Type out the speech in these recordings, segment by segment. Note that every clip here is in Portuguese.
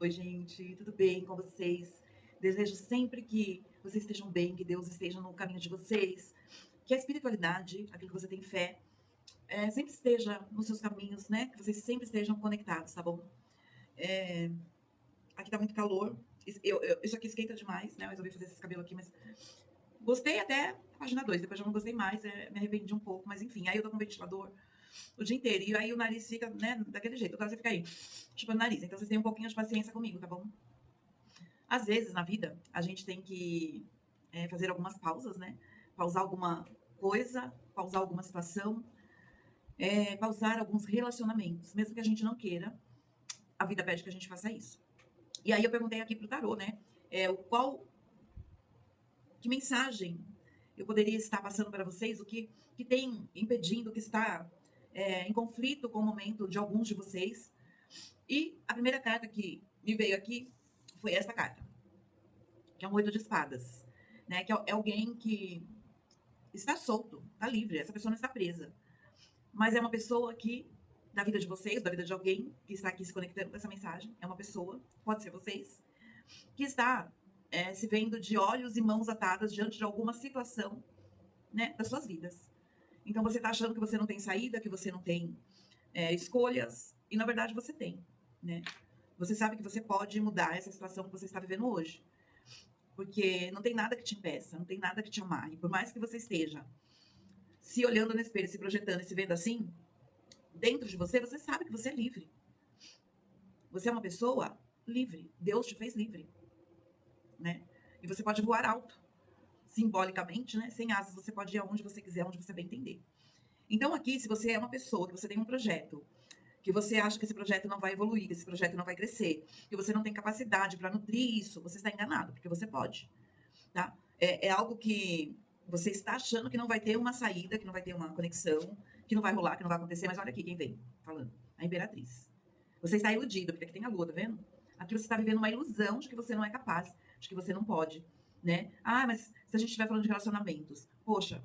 Oi, gente, tudo bem com vocês? Desejo sempre que vocês estejam bem, que Deus esteja no caminho de vocês, que a espiritualidade, aquilo que você tem fé, sempre esteja nos seus caminhos, né? Que vocês sempre estejam conectados, tá bom? É, aqui tá muito calor, isso aqui esquenta demais, né? Eu resolvi fazer esse cabelo aqui, mas gostei até a página 2. Depois já não gostei mais, me arrependi um pouco, mas enfim, aí eu tô com ventilador o dia inteiro, e aí o nariz fica, né, daquele jeito, toda hora você fica aí, chupando o nariz, então vocês tenham um pouquinho de paciência comigo, tá bom? Às vezes, na vida, a gente tem que fazer algumas pausas, né? Pausar alguma coisa, pausar alguma situação, pausar alguns relacionamentos. Mesmo que a gente não queira, a vida pede que a gente faça isso. E aí eu perguntei aqui pro tarô, né? Que mensagem eu poderia estar passando para vocês, que tem impedindo, que está em conflito com o momento de alguns de vocês. E a primeira carta que me veio aqui foi essa carta, que é um 8 de espadas, né? Que é alguém que está solto, está livre, essa pessoa não está presa. Mas é uma pessoa que, da vida de vocês, da vida de alguém que está aqui se conectando com essa mensagem, é uma pessoa, pode ser vocês, que está se vendo de olhos e mãos atadas diante de alguma situação, né, das suas vidas. Então você está achando que você não tem saída, que você não tem escolhas, e na verdade você tem, né? Você sabe que você pode mudar essa situação que você está vivendo hoje. Porque não tem nada que te impeça, não tem nada que te amarre. Por mais que você esteja se olhando no espelho, se projetando e se vendo assim, dentro de você, você sabe que você é livre. Você é uma pessoa livre. Deus te fez livre, né? E você pode voar alto, simbolicamente, né? Sem asas, você pode ir aonde você quiser, onde você bem entender. Então aqui, se você é uma pessoa, que você tem um projeto, que você acha que esse projeto não vai evoluir, que esse projeto não vai crescer, que você não tem capacidade para nutrir isso, você está enganado, porque você pode, tá? É algo que você está achando que não vai ter uma saída, que não vai ter uma conexão, que não vai rolar, que não vai acontecer, mas olha aqui quem vem falando, a Imperatriz. Você está iludido, porque aqui tem a lua, tá vendo? Aqui você está vivendo uma ilusão de que você não é capaz, de que você não pode, né? Ah, mas se a gente estiver falando de relacionamentos, poxa,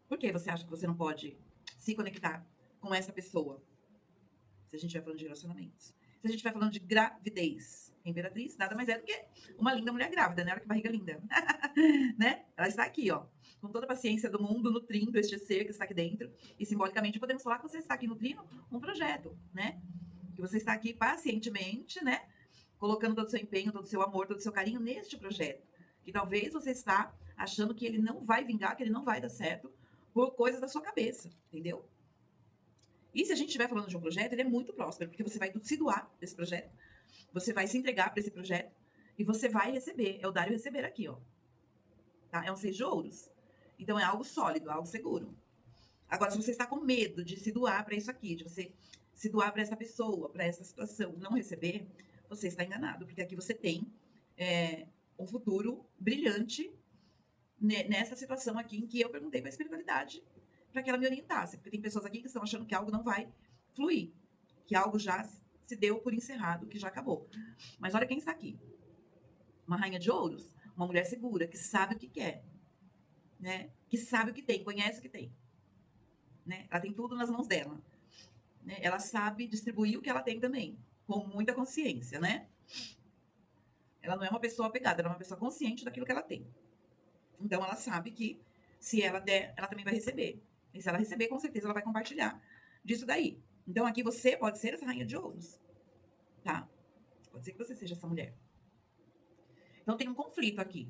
por que você acha que você não pode se conectar com essa pessoa? Se a gente estiver falando de relacionamentos. Se a gente estiver falando de gravidez, a Imperatriz nada mais é do que uma linda mulher grávida, né? Olha que barriga linda. Né? Ela está aqui, ó, com toda a paciência do mundo, nutrindo este ser que está aqui dentro. E simbolicamente podemos falar que você está aqui nutrindo um projeto, né? Que você está aqui pacientemente, né? Colocando todo o seu empenho, todo o seu amor, todo o seu carinho neste projeto. Que talvez você está achando que ele não vai vingar, que ele não vai dar certo por coisas da sua cabeça, entendeu? E se a gente estiver falando de um projeto, ele é muito próspero, porque você vai se doar desse projeto, você vai se entregar para esse projeto e você vai receber. É o dar e o receber aqui, ó. Tá? É um 6 de ouros. Então é algo sólido, algo seguro. Agora, se você está com medo de se doar para isso aqui, de você se doar para essa pessoa, para essa situação, não receber, você está enganado, porque aqui você tem um futuro brilhante nessa situação aqui em que eu perguntei para a espiritualidade para que ela me orientasse, porque tem pessoas aqui que estão achando que algo não vai fluir, que algo já se deu por encerrado, que já acabou. Mas olha quem está aqui. Uma rainha de ouros, uma mulher segura, que sabe o que quer, né? Que sabe o que tem, conhece o que tem, né? Ela tem tudo nas mãos dela, né? Ela sabe distribuir o que ela tem também, com muita consciência, né? Ela não é uma pessoa apegada, ela é uma pessoa consciente daquilo que ela tem. Então ela sabe que se ela der, ela também vai receber. E se ela receber, com certeza ela vai compartilhar disso daí. Então aqui você pode ser essa rainha de ouros, tá? Pode ser que você seja essa mulher. Então tem um conflito aqui.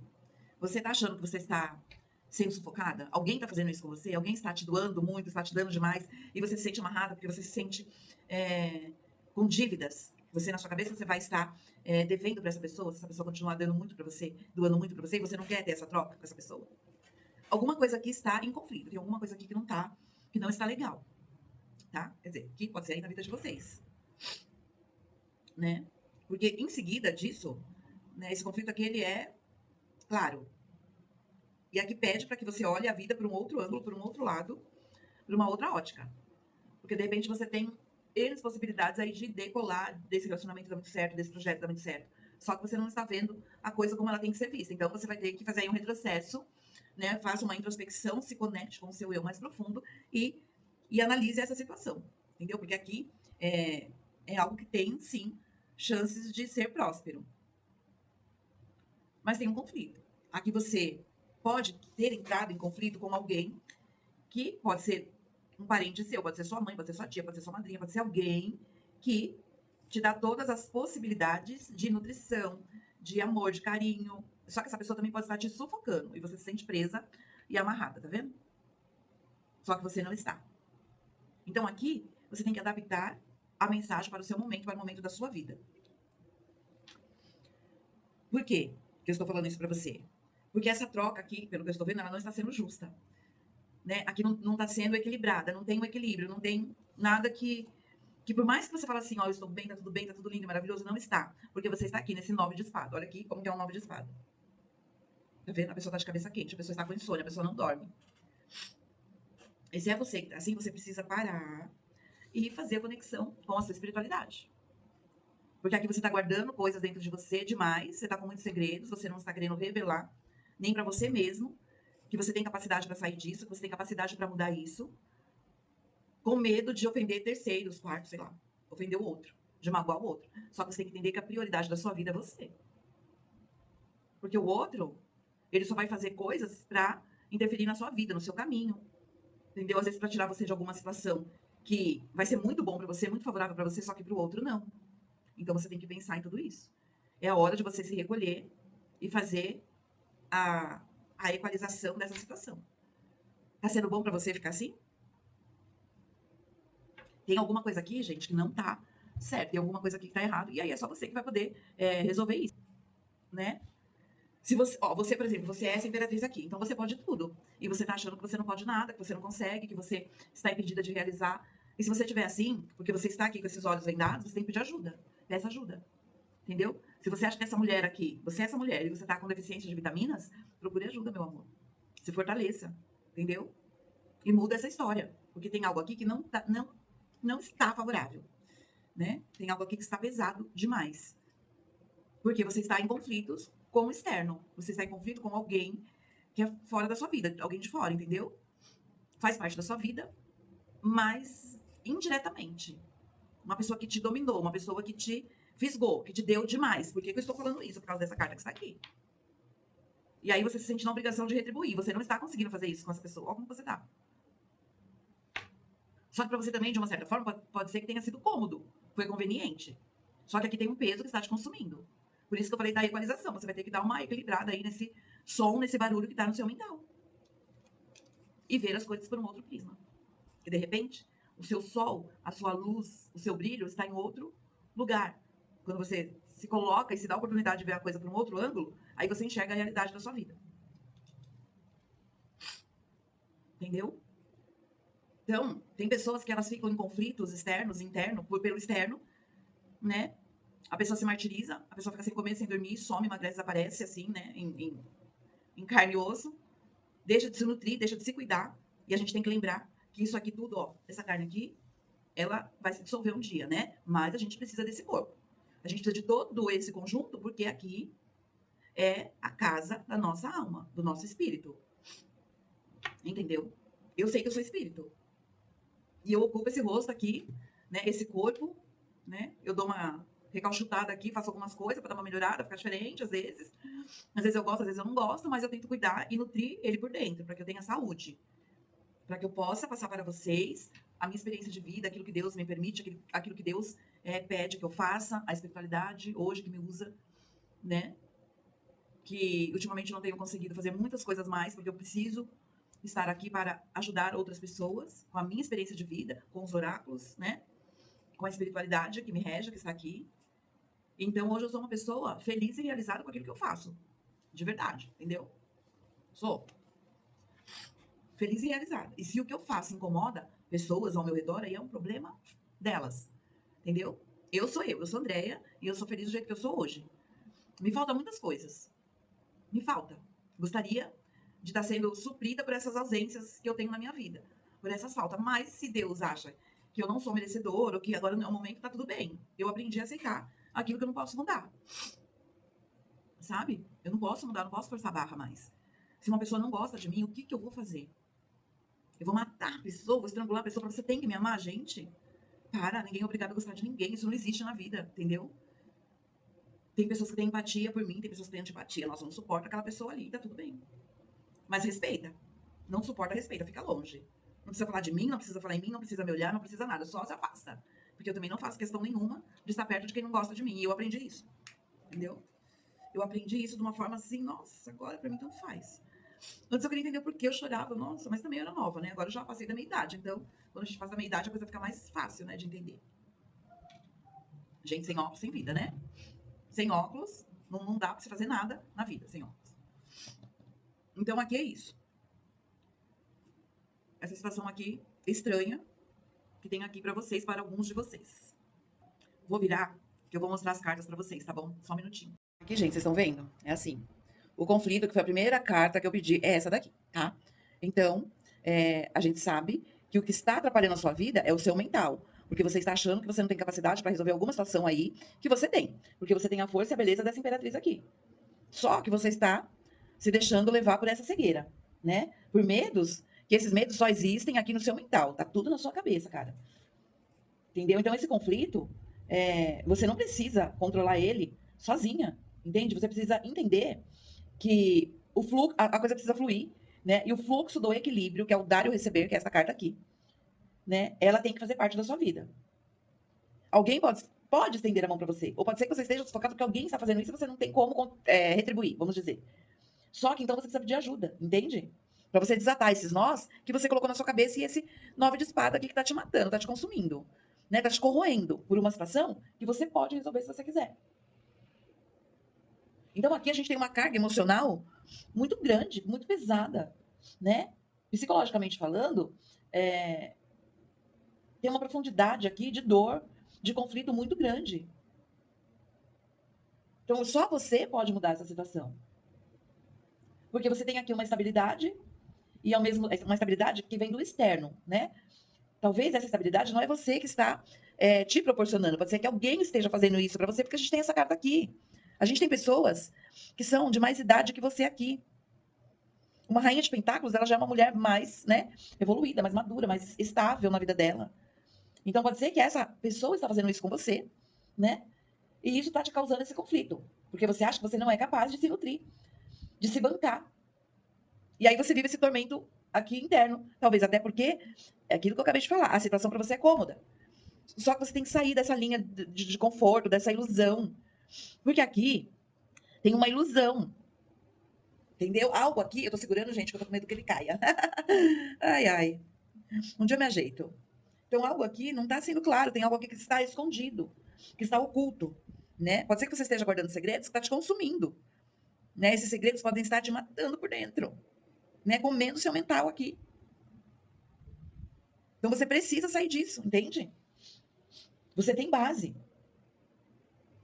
Você tá achando que você está sendo sufocada? Alguém tá fazendo isso com você? Alguém está te doando muito, está te dando demais e você se sente amarrada porque você se sente com dívidas. Você na sua cabeça você vai estar devendo para essa pessoa, se essa pessoa continuar dando muito para você, doando muito para você, e você não quer ter essa troca com essa pessoa. Alguma coisa aqui está em conflito, tem alguma coisa aqui que não tá, que não está legal, tá? Quer dizer, que pode ser aí na vida de vocês, né? Porque em seguida disso, né, esse conflito aqui ele é claro. E aqui pede para que você olhe a vida por um outro ângulo, por um outro lado, por uma outra ótica. Porque de repente você tem N possibilidades aí de decolar desse relacionamento dar muito certo, desse projeto dar muito certo. Só que você não está vendo a coisa como ela tem que ser vista. Então você vai ter que fazer aí um retrocesso, né? Faça uma introspecção, se conecte com o seu eu mais profundo e analise essa situação. Entendeu? Porque aqui é algo que tem, sim, chances de ser próspero. Mas tem um conflito. Aqui você pode ter entrado em conflito com alguém que pode ser um parente seu, pode ser sua mãe, pode ser sua tia, pode ser sua madrinha, pode ser alguém que te dá todas as possibilidades de nutrição, de amor, de carinho. Só que essa pessoa também pode estar te sufocando e você se sente presa e amarrada, tá vendo? Só que você não está. Então aqui você tem que adaptar a mensagem para o seu momento, para o momento da sua vida. Por quê que eu estou falando isso para você? Porque essa troca aqui, pelo que eu estou vendo, ela não está sendo justa. Né? Aqui não está sendo equilibrada, não tem um equilíbrio, não tem nada que por mais que você fale assim, ó, eu estou bem, tá tudo lindo, maravilhoso, não está. Porque você está aqui nesse 9 de espada. Olha aqui como que é um 9 de espada. Tá vendo? A pessoa está de cabeça quente, a pessoa está com insônia, a pessoa não dorme. E se é você que tá assim, você precisa parar e fazer a conexão com a sua espiritualidade. Porque aqui você está guardando coisas dentro de você demais, você está com muitos segredos, você não está querendo revelar, nem para você mesmo, que você tem capacidade para sair disso, que você tem capacidade para mudar isso, com medo de ofender terceiros, quartos, sei lá, ofender o outro, de magoar o outro. Só que você tem que entender que a prioridade da sua vida é você. Porque o outro, ele só vai fazer coisas para interferir na sua vida, no seu caminho. Entendeu? Às vezes para tirar você de alguma situação que vai ser muito bom para você, muito favorável para você, só que para o outro não. Então você tem que pensar em tudo isso. É a hora de você se recolher e fazer a equalização dessa situação. Tá sendo bom para você ficar assim? Tem alguma coisa aqui, gente, que não tá certo. Tem alguma coisa aqui que tá errado. E aí é só você que vai poder resolver isso, né? Se você, ó, você, por exemplo, você é essa imperatriz aqui, então você pode tudo. E você tá achando que você não pode nada, que você não consegue, que você está impedida de realizar. E se você estiver assim, porque você está aqui com esses olhos vendados, você tem que pedir ajuda. Peça ajuda. Entendeu? Se você acha que essa mulher aqui, você é essa mulher e você tá com deficiência de vitaminas, procure ajuda, meu amor. Se fortaleça. Entendeu? E muda essa história. Porque tem algo aqui que não está favorável. Né? Tem algo aqui que está pesado demais. Porque você está em conflitos com o externo. Você está em conflito com alguém que é fora da sua vida. Alguém de fora, entendeu? Faz parte da sua vida, mas indiretamente. Uma pessoa que te dominou, uma pessoa que te fisgou, que te deu demais. Por que eu estou falando isso? Por causa dessa carta que está aqui. E aí você se sente na obrigação de retribuir. Você não está conseguindo fazer isso com essa pessoa. Olha como você está. Só que para você também, de uma certa forma, pode ser que tenha sido cômodo. Foi conveniente. Só que aqui tem um peso que está te consumindo. Por isso que eu falei da equalização. Você vai ter que dar uma equilibrada aí nesse som, nesse barulho que está no seu mental. E ver as coisas por um outro prisma. Porque, de repente, o seu sol, a sua luz, o seu brilho está em outro lugar. Quando você se coloca e se dá a oportunidade de ver a coisa por um outro ângulo, aí você enxerga a realidade da sua vida. Entendeu? Então, tem pessoas que elas ficam em conflitos externos, pelo externo, né? A pessoa se martiriza, a pessoa fica sem comer, sem dormir, some, emagrece, desaparece, assim, né? Em carne e osso. Deixa de se nutrir, deixa de se cuidar. E a gente tem que lembrar que isso aqui tudo, ó, essa carne aqui, ela vai se dissolver um dia, né? Mas a gente precisa desse corpo. A gente precisa de todo esse conjunto, porque aqui é a casa da nossa alma, do nosso espírito. Entendeu? Eu sei que eu sou espírito. E eu ocupo esse rosto aqui, né? Esse corpo, né? Eu dou uma recalchutada aqui, faço algumas coisas para dar uma melhorada, ficar diferente às vezes. Às vezes eu gosto, às vezes eu não gosto, mas eu tento cuidar e nutrir ele por dentro, para que eu tenha saúde. Para que eu possa passar para vocês a minha experiência de vida, aquilo que Deus me permite, aquilo que Deus pede que eu faça, a espiritualidade hoje que me usa, né? Que ultimamente não tenho conseguido fazer muitas coisas mais, porque eu preciso estar aqui para ajudar outras pessoas com a minha experiência de vida, com os oráculos, né? Com a espiritualidade que me rege, que está aqui. Então, hoje eu sou uma pessoa feliz e realizada com aquilo que eu faço. De verdade, entendeu? Sou feliz e realizada. E se o que eu faço incomoda pessoas ao meu redor, aí é um problema delas. Entendeu? Eu sou Andréia, e eu sou feliz do jeito que eu sou hoje. Me faltam muitas coisas. Me falta. Gostaria de estar sendo suprida por essas ausências que eu tenho na minha vida. Por essas faltas. Mas se Deus acha que eu não sou merecedor, ou que agora não é o momento, tá tudo bem. Eu aprendi a aceitar aquilo que eu não posso mudar. Sabe? Eu não posso mudar, não posso forçar a barra mais. Se uma pessoa não gosta de mim, o que eu vou fazer? Eu vou matar a pessoa, vou estrangular a pessoa, porque você tem que me amar, gente? Para, ninguém é obrigado a gostar de ninguém. Isso não existe na vida, entendeu? Tem pessoas que têm empatia por mim, tem pessoas que têm antipatia. Nossa, não suporta aquela pessoa ali, tá tudo bem. Mas respeita. Não suporta, respeita, fica longe. Não precisa falar de mim, não precisa falar em mim, não precisa me olhar, não precisa nada. Só se afasta. Porque eu também não faço questão nenhuma de estar perto de quem não gosta de mim. E eu aprendi isso. Entendeu? Eu aprendi isso de uma forma assim, nossa, agora pra mim tanto faz. Antes eu queria entender por que eu chorava, nossa, mas também eu era nova, né? Agora eu já passei da meia idade. Então, quando a gente passa da meia idade, a coisa fica mais fácil, né, de entender. Gente sem óculos, sem vida, né? Sem óculos, não dá pra você fazer nada na vida sem óculos. Então aqui é isso. Essa situação aqui estranha que tem aqui pra vocês, para alguns de vocês. Vou virar, que eu vou mostrar as cartas pra vocês, tá bom? Só um minutinho. Aqui, gente, vocês estão vendo? É assim. O conflito, que foi a primeira carta que eu pedi, é essa daqui, tá? Então, a gente sabe que o que está atrapalhando a sua vida é o seu mental. Porque você está achando que você não tem capacidade para resolver alguma situação aí que você tem. Porque você tem a força e a beleza dessa imperatriz aqui. Só que você está se deixando levar por essa cegueira, né? Por medos, que esses medos só existem aqui no seu mental. Tá tudo na sua cabeça, cara. Entendeu? Então, esse conflito, você não precisa controlar ele sozinha, entende? Você precisa entender que o fluxo, a coisa precisa fluir, né? E o fluxo do equilíbrio, que é o dar e o receber, que é essa carta aqui, né? Ela tem que fazer parte da sua vida. Alguém pode estender a mão para você, ou pode ser que você esteja sufocado porque alguém está fazendo isso e você não tem como retribuir, vamos dizer. Só que então você precisa pedir ajuda, entende? Para você desatar esses nós que você colocou na sua cabeça e esse 9 de espada aqui que tá te matando, tá te consumindo, né? Tá te corroendo por uma situação que você pode resolver se você quiser. Então aqui a gente tem uma carga emocional muito grande, muito pesada, né? Psicologicamente falando, tem uma profundidade aqui de dor, de conflito muito grande. Então só você pode mudar essa situação. Porque você tem aqui uma estabilidade e ao mesmo uma estabilidade que vem do externo, né? Talvez essa estabilidade não é você que está te proporcionando, pode ser que alguém esteja fazendo isso para você, porque a gente tem essa carta aqui. A gente tem pessoas que são de mais idade que você aqui. Uma rainha de pentáculos, ela já é uma mulher mais, né, evoluída, mais madura, mais estável na vida dela. Então pode ser que essa pessoa está fazendo isso com você, né? E isso está te causando esse conflito, porque você acha que você não é capaz de se nutrir, de se bancar. E aí você vive esse tormento aqui interno, talvez até porque é aquilo que eu acabei de falar, a situação para você é cômoda. Só que você tem que sair dessa linha de conforto, dessa ilusão. Porque aqui tem uma ilusão. Entendeu? Algo aqui, eu tô segurando, gente, que eu tô com medo que ele caia. Ai, ai. Um dia eu me ajeito. Então, algo aqui não está sendo claro, tem algo aqui que está escondido, que está oculto, né? Pode ser que você esteja guardando segredos que está te consumindo, né? Esses segredos podem estar te matando por dentro, né? Comendo seu mental aqui. Então, você precisa sair disso, entende? Você tem base.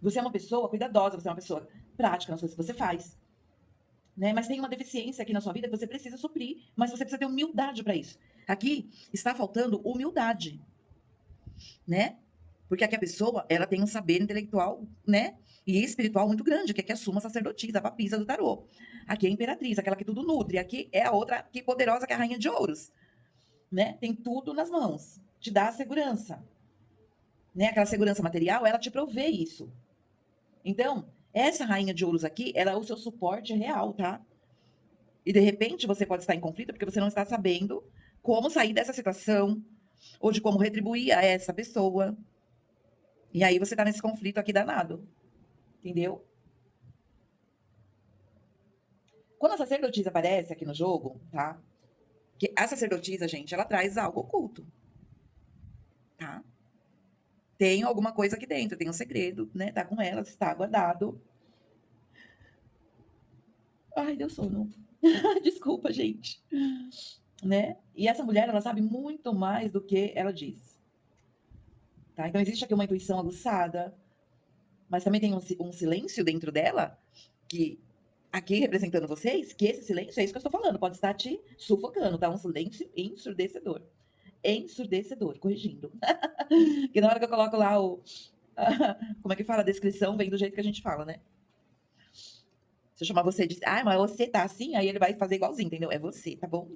Você é uma pessoa cuidadosa, você é uma pessoa prática nas coisas que você faz, né? Mas tem uma deficiência aqui na sua vida que você precisa suprir, mas você precisa ter humildade para isso. Aqui está faltando humildade, né? Porque aqui a pessoa, ela tem um saber intelectual, né? E espiritual muito grande, que é que assuma a sacerdotisa, a papisa do tarô. Aqui é a imperatriz, aquela que tudo nutre. Aqui é a outra que poderosa, que é a rainha de ouros, né? Tem tudo nas mãos. Te dá a segurança, né? Aquela segurança material, ela te provê isso. Então, essa rainha de ouros aqui, ela é o seu suporte real, tá? E de repente você pode estar em conflito porque você não está sabendo como sair dessa situação ou de como retribuir a essa pessoa. E aí você tá nesse conflito aqui danado. Entendeu? Quando a sacerdotisa aparece aqui no jogo, tá? Que a sacerdotisa, gente, ela traz algo oculto, tá? Tem alguma coisa aqui dentro, tem um segredo, né? Tá com ela, está guardado. Ai, deu sono. Desculpa, gente. Né? E essa mulher, ela sabe muito mais do que ela diz. Tá? Então existe aqui uma intuição aguçada, mas também tem um silêncio dentro dela que aqui representando vocês, que esse silêncio é isso que eu estou falando, pode estar te sufocando, tá? Um silêncio ensurdecedor. Ensurdecedor, corrigindo. Que na hora que eu coloco lá como é que fala? A descrição vem do jeito que a gente fala, né? Se eu chamar você de, mas você tá assim, aí ele vai fazer igualzinho, entendeu? É você, tá bom?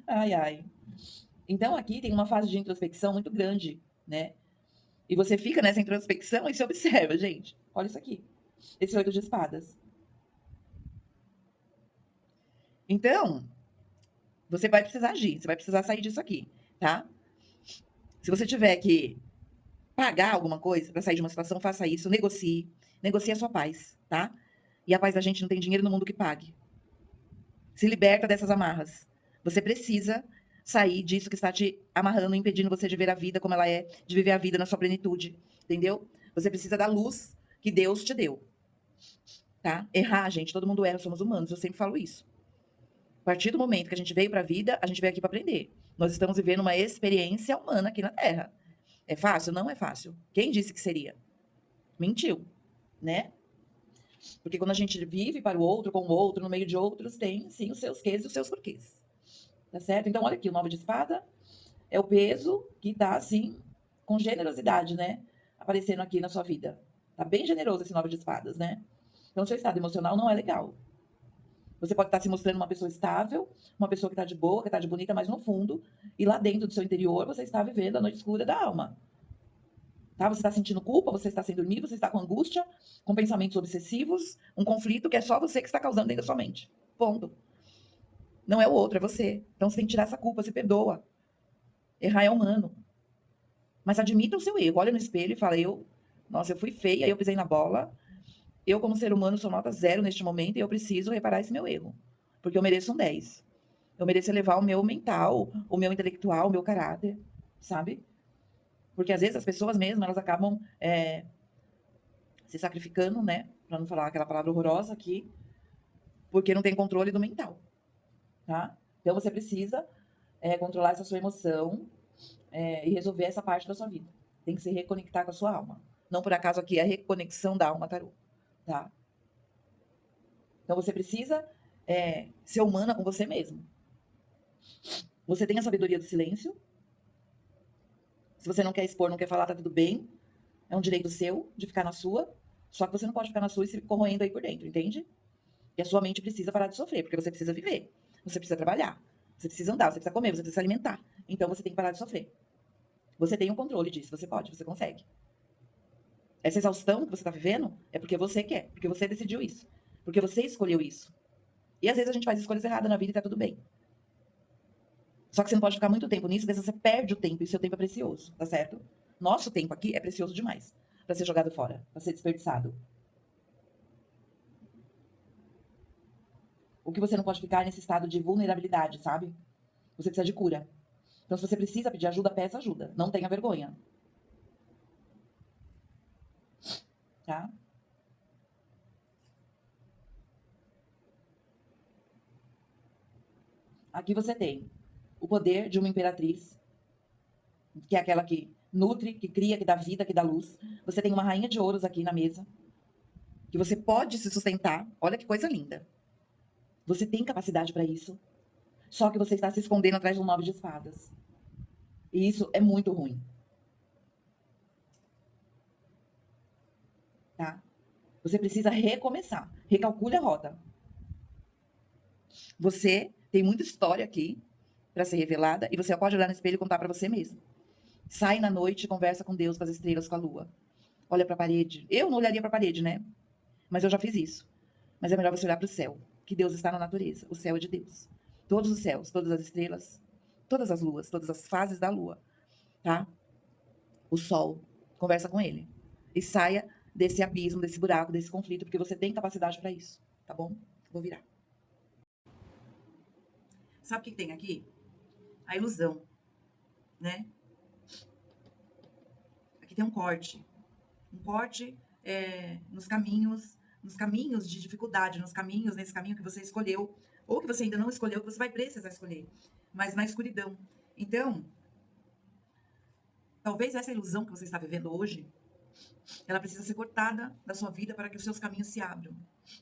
Ai, ai. Então aqui tem uma fase de introspecção muito grande, né? E você fica nessa introspecção e se observa, gente. Olha isso aqui. Esse 8 de espadas. Então, você vai precisar agir, você vai precisar sair disso aqui, tá? Se você tiver que pagar alguma coisa para sair de uma situação, faça isso, negocie. Negocie a sua paz, tá? E a paz da gente não tem dinheiro no mundo que pague. Se liberta dessas amarras. Você precisa sair disso que está te amarrando, impedindo você de ver a vida como ela é, de viver a vida na sua plenitude, entendeu? Você precisa da luz que Deus te deu, tá? Errar, gente, todo mundo erra, somos humanos, eu sempre falo isso. A partir do momento que a gente veio para a vida, a gente veio aqui para aprender. Nós estamos vivendo uma experiência humana aqui na Terra. É fácil? Não é fácil. Quem disse que seria? Mentiu, né? Porque quando a gente vive para o outro, com o outro, no meio de outros, tem sim os seus quês e os seus porquês. Tá certo? Então, olha aqui, o 9 de espada é o peso que tá assim, com generosidade, né? Aparecendo aqui na sua vida. Tá bem generoso esse 9 de espadas, né? Então, seu estado emocional não é legal. Você pode estar se mostrando uma pessoa estável, uma pessoa que está de boa, que está de bonita, mas no fundo, e lá dentro do seu interior, você está vivendo a noite escura da alma. Tá? Você está sentindo culpa, você está sem dormir, você está com angústia, com pensamentos obsessivos, um conflito que é só você que está causando dentro da sua mente. Ponto. Não é o outro, é você. Então você tem que tirar essa culpa, se perdoa. Errar é humano. Mas admita o seu erro. Olha no espelho e fala, nossa, eu fui feia, eu pisei na bola. Eu, como ser humano, sou nota 0 neste momento e eu preciso reparar esse meu erro. Porque eu mereço um 10. Eu mereço elevar o meu mental, o meu intelectual, o meu caráter, sabe? Porque às vezes as pessoas mesmo, elas acabam se sacrificando, né? Pra não falar aquela palavra horrorosa aqui, porque não tem controle do mental, tá? Então você precisa controlar essa sua emoção e resolver essa parte da sua vida. Tem que se reconectar com a sua alma. Não por acaso aqui é a reconexão da alma tarô, tá? Então você precisa ser humana com você mesmo. Você tem a sabedoria do silêncio. Se você não quer expor, não quer falar, tá tudo bem. É um direito seu de ficar na sua. Só que você não pode ficar na sua e se corroendo aí por dentro, entende? E a sua mente precisa parar de sofrer, porque você precisa viver. Você precisa trabalhar. Você precisa andar, você precisa comer, você precisa se alimentar. Então você tem que parar de sofrer. Você tem o controle disso, você pode, você consegue. Essa exaustão que você está vivendo é porque você quer, porque você decidiu isso. Porque você escolheu isso. E às vezes a gente faz escolhas erradas na vida e tá tudo bem. Só que você não pode ficar muito tempo nisso, porque você perde o tempo e o seu tempo é precioso, tá certo? Nosso tempo aqui é precioso demais para ser jogado fora, para ser desperdiçado. O que você não pode ficar é nesse estado de vulnerabilidade, sabe? Você precisa de cura. Então, se você precisa pedir ajuda, peça ajuda. Não tenha vergonha. Tá? Aqui você tem o poder de uma imperatriz, que é aquela que nutre, que cria, que dá vida, que dá luz. Você tem uma rainha de ouros aqui na mesa, que você pode se sustentar. Olha que coisa linda. Você tem capacidade para isso. Só que você está se escondendo atrás de um 9 de espadas. E isso é muito ruim. Tá? Você precisa recomeçar. Recalcule a rota. Você tem muita história aqui para ser revelada e você pode olhar no espelho e contar para você mesmo. Sai na noite e conversa com Deus, com as estrelas, com a lua. Olha para a parede. Eu não olharia para a parede, né? Mas eu já fiz isso. Mas é melhor você olhar para o céu, que Deus está na natureza. O céu é de Deus. Todos os céus, todas as estrelas, todas as luas, todas as fases da lua, tá? O sol, conversa com ele. E saia desse abismo, desse buraco, desse conflito, porque você tem capacidade para isso, tá bom? Vou virar. Sabe o que tem aqui? A ilusão, né? Aqui tem um corte. Um corte nos caminhos de dificuldade, nesse caminho que você escolheu, ou que você ainda não escolheu, que você vai precisar escolher, mas na escuridão. Então, talvez essa ilusão que você está vivendo hoje, ela precisa ser cortada da sua vida para que os seus caminhos se abram,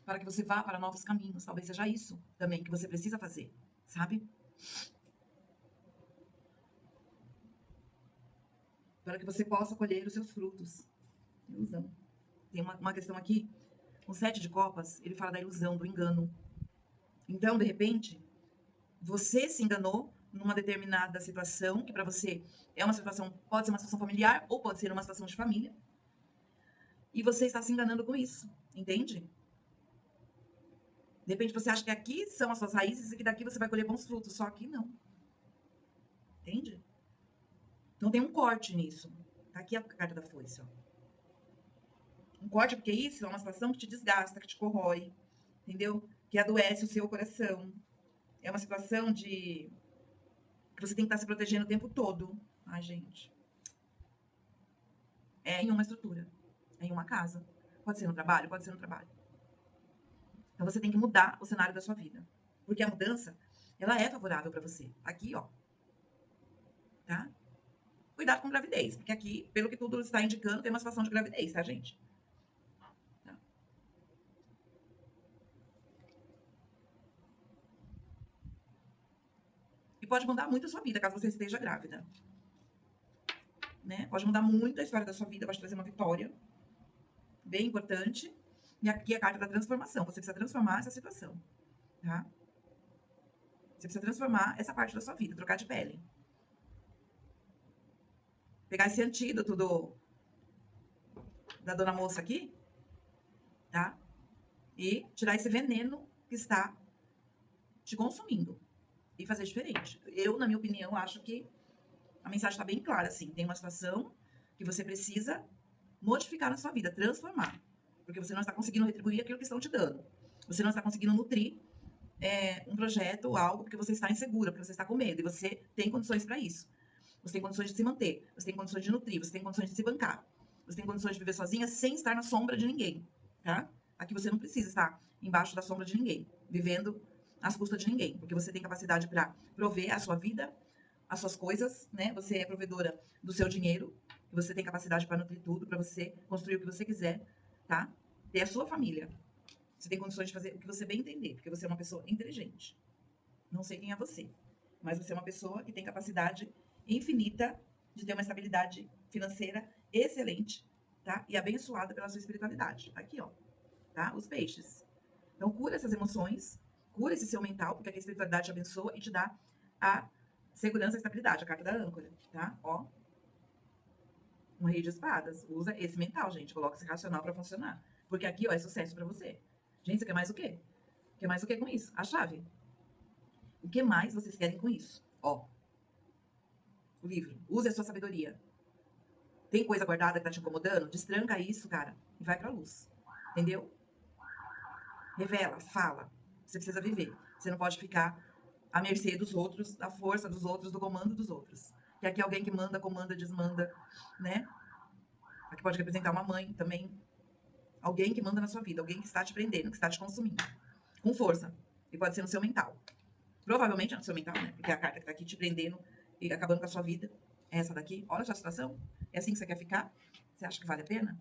para que você vá para novos caminhos. Talvez seja isso também que você precisa fazer, sabe? Para que você possa colher os seus frutos. Ilusão. Tem uma questão aqui, o 7 de copas, ele fala da ilusão, do engano. Então, de repente, você se enganou numa determinada situação, que para você é uma situação, pode ser uma situação familiar ou pode ser uma situação de família. E você está se enganando com isso, entende? De repente você acha que aqui são as suas raízes e que daqui você vai colher bons frutos, só aqui não. Entende? Então tem um corte nisso. Tá aqui a carta da foice, ó. Um corte, porque isso é uma situação que te desgasta, que te corrói, entendeu? Que adoece o seu coração. É uma situação de que você tem que estar se protegendo o tempo todo. Ai, gente. É em uma estrutura. É em uma casa. Pode ser no trabalho, pode ser no trabalho. Então você tem que mudar o cenário da sua vida. Porque a mudança, ela é favorável para você. Aqui, ó. Tá? Cuidado com gravidez, porque aqui, pelo que tudo está indicando, tem uma situação de gravidez, tá, gente? Tá. E pode mudar muito a sua vida, caso você esteja grávida. Né? Pode mudar muito a história da sua vida, pode trazer uma vitória bem importante. E aqui a carta da transformação. Você precisa transformar essa situação, tá? Você precisa transformar essa parte da sua vida, trocar de pele. Pegar esse antídoto da dona moça aqui, tá? E tirar esse veneno que está te consumindo e fazer diferente. Eu, na minha opinião, acho que a mensagem está bem clara, assim. Tem uma situação que você precisa modificar na sua vida, transformar. Porque você não está conseguindo retribuir aquilo que estão te dando. Você não está conseguindo nutrir um projeto ou algo porque você está insegura, porque você está com medo. E você tem condições para isso. Você tem condições de se manter. Você tem condições de nutrir. Você tem condições de se bancar. Você tem condições de viver sozinha sem estar na sombra de ninguém. Tá? Aqui você não precisa estar embaixo da sombra de ninguém, vivendo às custas de ninguém. Porque você tem capacidade para prover a sua vida, as suas coisas, né? Você é provedora do seu dinheiro. Você tem capacidade para nutrir tudo, para você construir o que você quiser, tá? Ter a sua família. Você tem condições de fazer o que você bem entender, porque você é uma pessoa inteligente. Não sei quem é você, mas você é uma pessoa que tem capacidade infinita de ter uma estabilidade financeira excelente, tá? E abençoada pela sua espiritualidade. Aqui, ó, tá? Os peixes. Então, cura essas emoções, cura esse seu mental, porque a espiritualidade te abençoa e te dá a segurança e estabilidade, a carta da âncora, tá? Ó, um rei de espadas. Usa esse mental, gente. Coloca esse racional para funcionar. Porque aqui, ó, é sucesso para você. Gente, você quer mais o quê? Quer mais o quê com isso? A chave. O que mais vocês querem com isso? Ó, o livro. Use a sua sabedoria. Tem coisa guardada que tá te incomodando? Destranca isso, cara, e vai pra luz. Entendeu? Revela, fala. Você precisa viver. Você não pode ficar à mercê dos outros, da força dos outros, do comando dos outros. Que aqui é alguém que manda, comanda, desmanda, né? Aqui pode representar uma mãe também. Alguém que manda na sua vida, alguém que está te prendendo, que está te consumindo. Com força. E pode ser no seu mental. Provavelmente é no seu mental, né? Porque é a carta que tá aqui te prendendo e acabando com a sua vida é essa daqui. Olha a sua situação. É assim que você quer ficar? Você acha que vale a pena?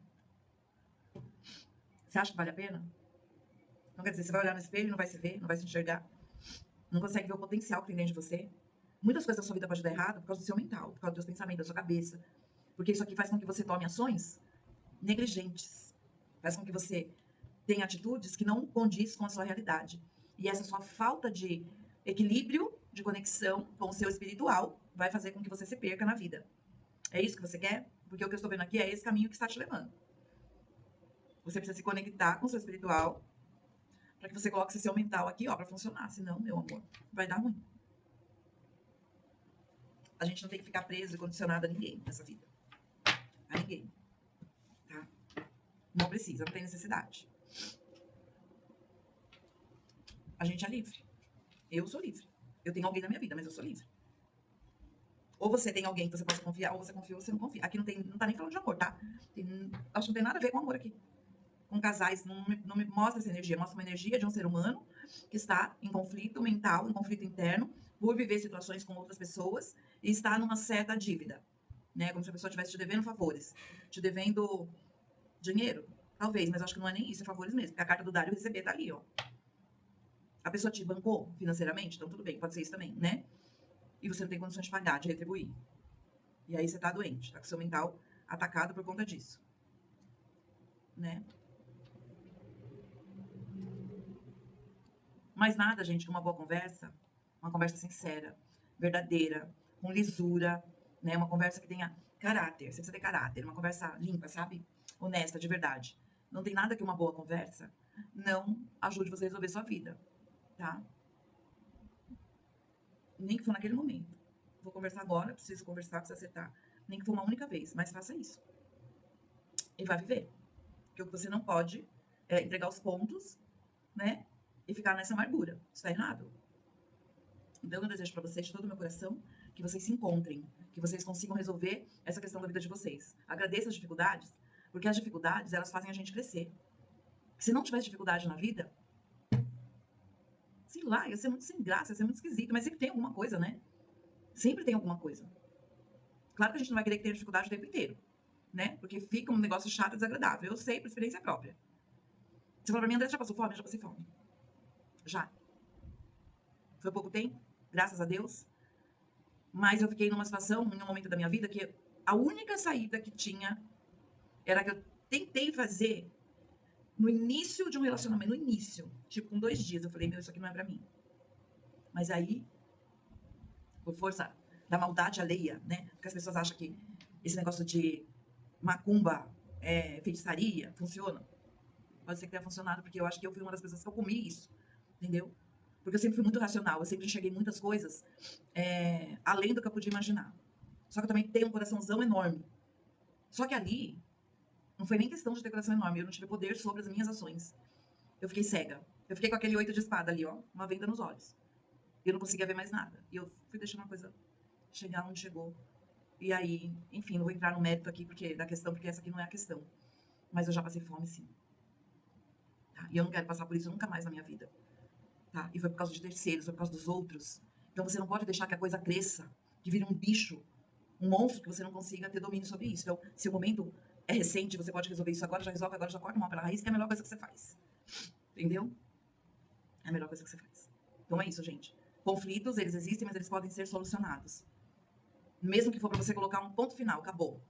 Você acha que vale a pena? Não quer dizer, você vai olhar no espelho e não vai se ver, não vai se enxergar. Não consegue ver o potencial que tem dentro de você. Muitas coisas da sua vida podem dar errado por causa do seu mental, por causa dos seus pensamentos, da sua cabeça. Porque isso aqui faz com que você tome ações negligentes. Faz com que você tenha atitudes que não condiz com a sua realidade. E essa sua falta de equilíbrio, de conexão com o seu espiritual, vai fazer com que você se perca na vida. É isso que você quer? Porque o que eu estou vendo aqui é esse caminho que está te levando. Você precisa se conectar com o seu espiritual para que você coloque seu mental aqui, ó, para funcionar. Senão, meu amor, vai dar ruim. A gente não tem que ficar preso e condicionado a ninguém nessa vida. A ninguém. Tá? Não precisa, não tem necessidade. A gente é livre. Eu sou livre. Eu tenho alguém na minha vida, mas eu sou livre. Ou você tem alguém que você possa confiar, ou você confia ou você não confia. Aqui não tá nem falando de amor, tá? Acho que não tem nada a ver com amor aqui. Com casais, não me mostra essa energia. Mostra uma energia de um ser humano que está em conflito mental, em conflito interno, por viver situações com outras pessoas e está numa certa dívida. Né? Como se a pessoa estivesse te devendo favores. Te devendo dinheiro, talvez, mas acho que não é nem isso, é favores mesmo. Porque a carta do dar e o receber tá ali, ó. A pessoa te bancou financeiramente, então tudo bem, pode ser isso também, né? E você não tem condições de pagar, de retribuir. E aí você tá doente, tá com o seu mental atacado por conta disso. Né? Mas nada, gente, uma boa conversa, uma conversa sincera, verdadeira, com lisura, né? Uma conversa que tenha caráter. Você precisa ter caráter, uma conversa limpa, sabe? Honesta, de verdade. Não tem nada que uma boa conversa não ajude você a resolver sua vida, tá? Nem que for naquele momento. Vou conversar agora, preciso conversar, preciso acertar. Nem que for uma única vez, mas faça isso. E vai viver. Porque o que você não pode é entregar os pontos, né? E ficar nessa amargura. Isso tá errado. Então, eu desejo para vocês, de todo o meu coração, que vocês se encontrem, que vocês consigam resolver essa questão da vida de vocês. Agradeça as dificuldades, porque as dificuldades, elas fazem a gente crescer. Se não tivesse dificuldade na vida, sei lá, ia ser muito sem graça, ia ser muito esquisito, mas sempre tem alguma coisa, né? Sempre tem alguma coisa. Claro que a gente não vai querer ter dificuldade o tempo inteiro, né? Porque fica um negócio chato e desagradável. Eu sei por experiência própria. Você fala pra mim, André, já passou fome? Eu já passei fome. Já. Foi pouco tempo, graças a Deus. Mas eu fiquei numa situação, em um momento da minha vida, que a única saída que tinha era que eu tentei fazer no início de um relacionamento, no início, tipo, com 2 dias. Eu falei, meu, isso aqui não é pra mim. Mas aí, por força da maldade alheia, né? Porque as pessoas acham que esse negócio de macumba, feitiçaria, funciona. Pode ser que tenha funcionado, porque eu acho que eu fui uma das pessoas que eu comi isso, entendeu? Porque eu sempre fui muito racional, eu sempre enxerguei muitas coisas além do que eu podia imaginar. Só que eu também tenho um coraçãozão enorme. Só que ali, não foi nem questão de ter coração enorme, eu não tive poder sobre as minhas ações. Eu fiquei cega. Eu fiquei com aquele 8 de espada ali, ó, uma venda nos olhos. E eu não conseguia ver mais nada. E eu fui deixando a coisa chegar onde chegou. E aí, enfim, não vou entrar no mérito aqui da questão, porque essa aqui não é a questão. Mas eu já passei fome, sim. Tá? E eu não quero passar por isso nunca mais na minha vida. Tá? E foi por causa de terceiros, foi por causa dos outros. Então você não pode deixar que a coisa cresça, que vire um bicho, um monstro, que você não consiga ter domínio sobre isso. Então, se o momento é recente, você pode resolver isso agora, já resolve agora, já corta uma pela raiz, que é a melhor coisa que você faz. Entendeu? É a melhor coisa que você faz. Então é isso, gente. Conflitos, eles existem, mas eles podem ser solucionados. Mesmo que for para você colocar um ponto final, acabou.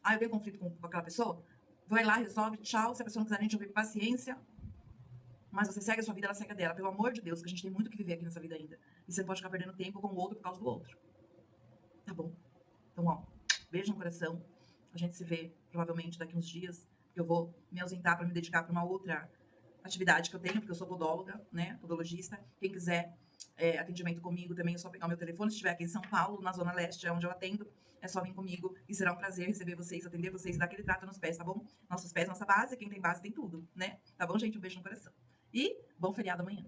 Ah, eu tenho conflito com aquela pessoa? Vai lá, resolve, tchau. Se a pessoa não quiser nem te ouvir, paciência. Mas você segue a sua vida, ela segue a dela. Pelo amor de Deus, que a gente tem muito o que viver aqui nessa vida ainda. E você não pode ficar perdendo tempo com o outro por causa do outro. Tá bom? Então, ó, beijo no coração. A gente se vê provavelmente daqui uns dias. Eu vou me ausentar para me dedicar para uma outra atividade que eu tenho, porque eu sou podóloga, né? Podologista. Quem quiser atendimento comigo também, é só pegar o meu telefone. Se estiver aqui em São Paulo, na Zona Leste, é onde eu atendo, é só vir comigo e será um prazer receber vocês, atender vocês, dar aquele trato nos pés, tá bom? Nossos pés, nossa base, quem tem base tem tudo, né? Tá bom, gente? Um beijo no coração. E bom feriado amanhã.